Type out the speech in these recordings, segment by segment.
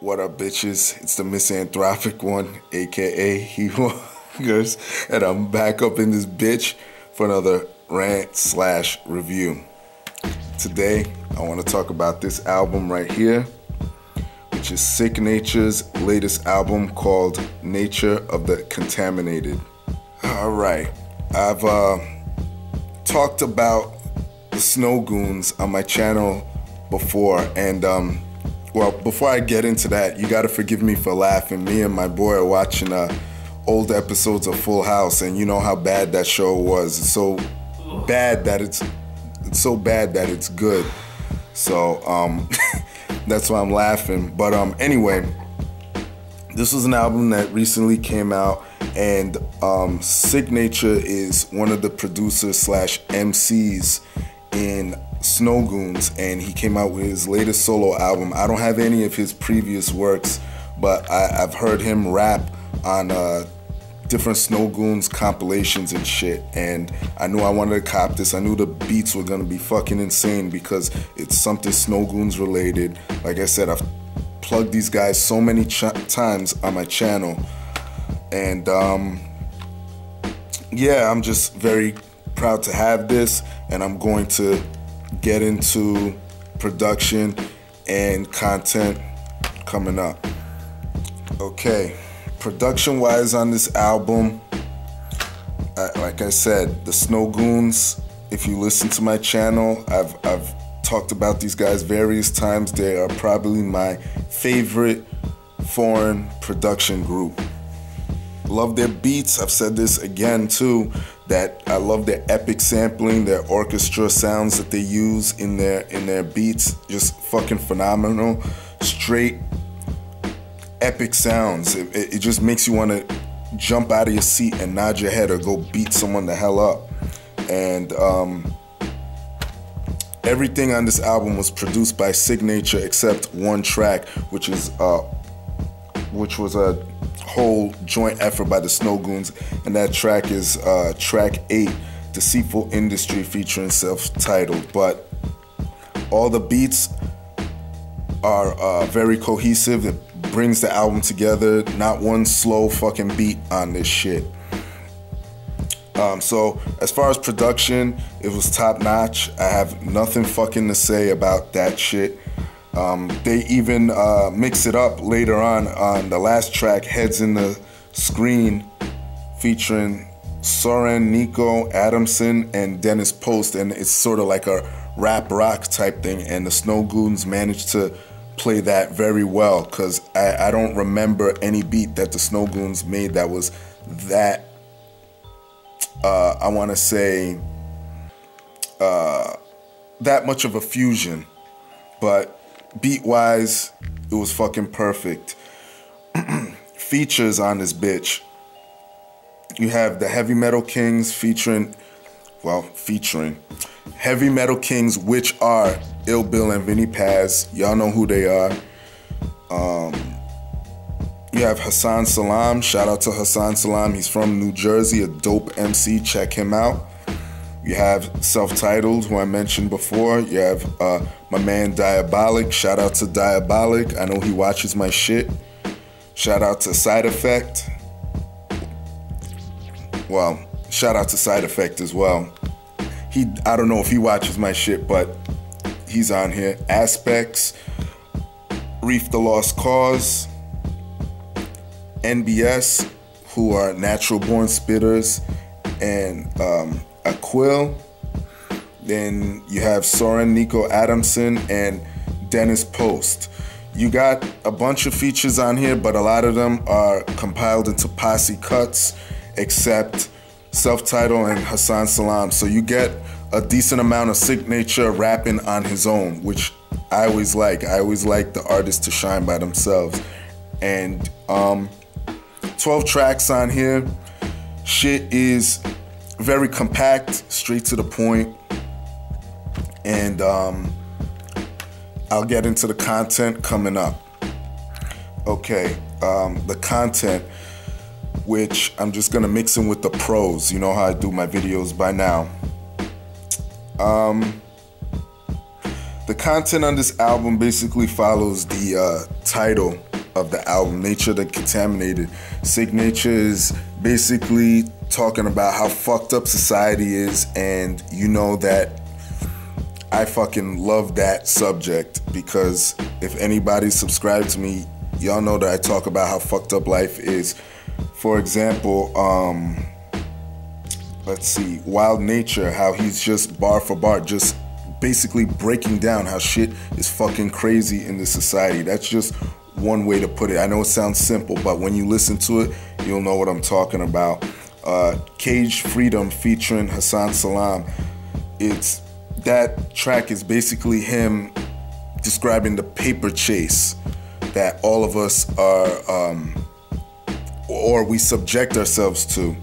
What up, bitches? It's the misanthropic one, aka He Wongers, and I'm back up in this bitch for another rant/review. Today, I want to talk about this album right here, which is Sicknature's latest album called Nature of the Contaminated. Alright, I've talked about the Snow Goons on my channel before, and well, before I get into that, you gotta forgive me for laughing. Me and my boy are watching old episodes of Full House, and you know how bad that show was. It's so bad that it's good. So that's why I'm laughing. But anyway, this was an album that recently came out, and Sicknature is one of the producers / MCs in Snow Goons, and he came out with his latest solo album. I don't have any of his previous works, but I've heard him rap on different Snow Goons compilations and shit, and I knew I wanted to cop this. I knew the beats were gonna be fucking insane because it's something Snow Goons related. Like I said, I've plugged these guys so many times on my channel, and yeah, I'm just very proud to have this, and I'm going to get into production and content coming up. Okay, production wise on this album, like I said, the Snow Goons, if you listen to my channel, I've talked about these guys various times. They are probably my favorite foreign production group. Love their beats. I've said this again too, that I love their epic sampling, their orchestra sounds that they use in their beats. Just fucking phenomenal. Straight epic sounds. It just makes you want to jump out of your seat and nod your head or go beat someone the hell up. And everything on this album was produced by Sicknature except one track, which was a whole joint effort by the Snow Goons, and that track is track 8, Deceitful Industry, featuring Self-Titled. But all the beats are very cohesive. It brings the album together. Not one slow fucking beat on this shit. So as far as production, it was top notch. I have nothing fucking to say about that shit. They even mix it up later on the last track, Heads in the Screen, featuring Soren, Nico, Adamson, and Dennis Post, and it's sort of like a rap rock type thing, and the Snow Goons managed to play that very well, because I don't remember any beat that the Snow Goons made that was that, I want to say, that much of a fusion. But beat-wise, it was fucking perfect. Features on this bitch. You have the Heavy Metal Kings featuring Heavy Metal Kings, which are Ill Bill and Vinny Paz. Y'all know who they are. You have Hassan Salam. Shout out to Hassan Salam. He's from New Jersey, a dope MC. Check him out. You have Self-Titled, who I mentioned before. You have my man Diabolic. Shout out to Diabolic. I know he watches my shit. Shout out to Side Effect. Well, shout out to Side Effect as well. I don't know if he watches my shit, but he's on here. Aspects, Reef the Lost Cause, NBS, who are Natural Born Spitters, and Aquil. Then you have Soren, Nico, Adamson, and Dennis Post. You got a bunch of features on here, but a lot of them are compiled into posse cuts, except Self-Titled and Hassan Salam. So you get a decent amount of Sicknature rapping on his own, which I always like. I always like the artists to shine by themselves. And 12 tracks on here. Shit is very compact, straight to the point. And I'll get into the content coming up. Okay, the content, which I'm just gonna mix in with the pros. You know how I do my videos by now. The content on this album basically follows the title of the album, Nature the Contaminated. Sicknature is basically talking about how fucked up society is, and you know that I fucking love that subject, because if anybody subscribed to me, y'all know that I talk about how fucked up life is. For example, let's see, Wild Nature, how he's just bar for bar, just basically breaking down how shit is fucking crazy in this society. That's just one way to put it. I know it sounds simple, but when you listen to it, you'll know what I'm talking about. Cage Freedom featuring Hassan Salam. That track is basically him describing the paper chase that all of us are, or we subject ourselves to.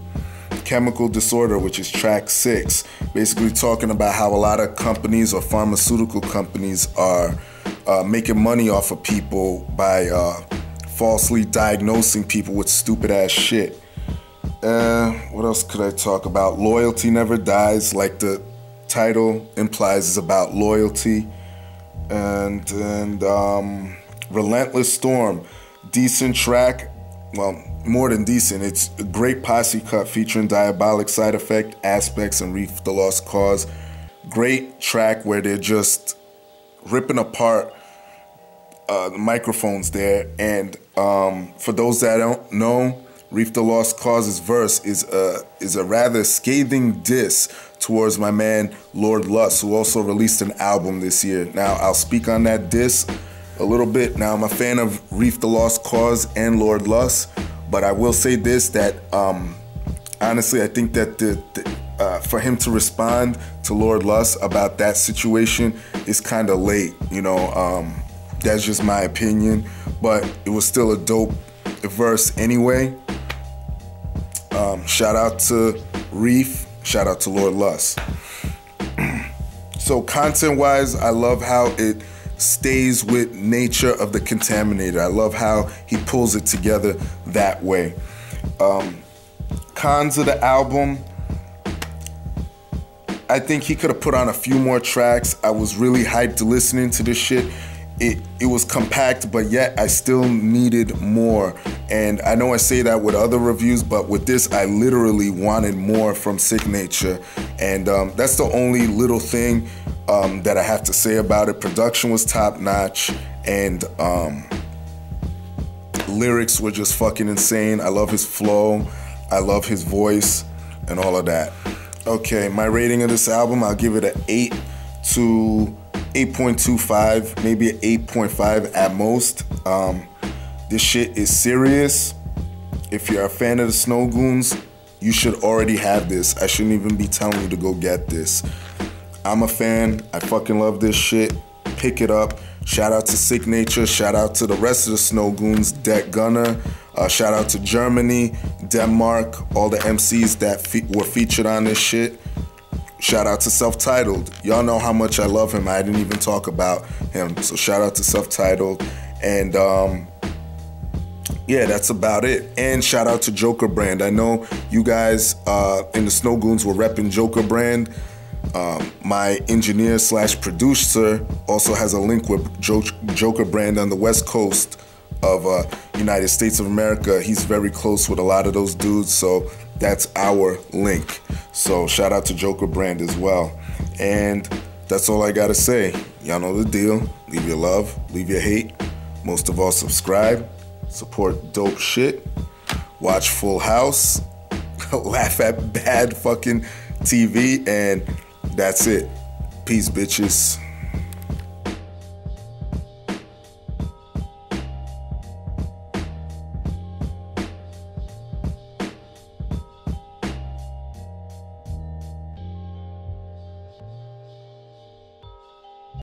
Chemical Disorder, which is track 6, basically talking about how a lot of companies or pharmaceutical companies are making money off of people by falsely diagnosing people with stupid ass shit. What else could I talk about? Loyalty Never Dies, like the title implies, is about loyalty. And Relentless Storm, decent track. Well, more than decent. It's a great posse cut featuring Diabolic, Side Effect, Aspects, and Reef the Lost Cause. Great track where they're just ripping apart the microphones there. And for those that don't know, Reef the Lost Cause's verse is a rather scathing diss towards my man Lord Lust, who also released an album this year. Now, I'll speak on that diss a little bit. Now, I'm a fan of Reef the Lost Cause and Lord Lust, but I will say this, that honestly, I think that for him to respond to Lord Lust about that situation is kind of late, you know. That's just my opinion, but it was still a dope verse anyway. Shout out to Reef, shout out to Lord Lust. So content-wise, I love how it stays with Nature of the Contaminated. I love how he pulls it together that way. Cons of the album, I think he could have put on a few more tracks. I was really hyped to listening to this shit. It was compact, but yet I still needed more. And I know I say that with other reviews, but with this, I literally wanted more from Sicknature. And that's the only little thing that I have to say about it. Production was top notch, and lyrics were just fucking insane. I love his flow, I love his voice, and all of that. Okay, my rating of this album, I'll give it an 8 to 8.25, maybe an 8.5 at most. This shit is serious. If you're a fan of the Snow Goons, you should already have this. I shouldn't even be telling you to go get this. I'm a fan. I fucking love this shit. Pick it up. Shout out to Sicknature. Shout out to the rest of the Snow Goons. Det Gunner. Shout out to Germany, Denmark, all the MCs that were featured on this shit. Shout out to Self-Titled. Y'all know how much I love him. I didn't even talk about him. So shout out to Self-Titled. And yeah, that's about it. And shout out to Joker Brand. I know you guys in the Snow Goons were repping Joker Brand. My engineer slash producer also has a link with Joker Brand on the West Coast of United States of America. He's very close with a lot of those dudes, so that's our link. So shout out to Joker Brand as well. And that's all I gotta say. Y'all know the deal. Leave your love, leave your hate. Most of all, subscribe, support dope shit, watch Full House, laugh at bad fucking TV, and that's it. Peace, bitches.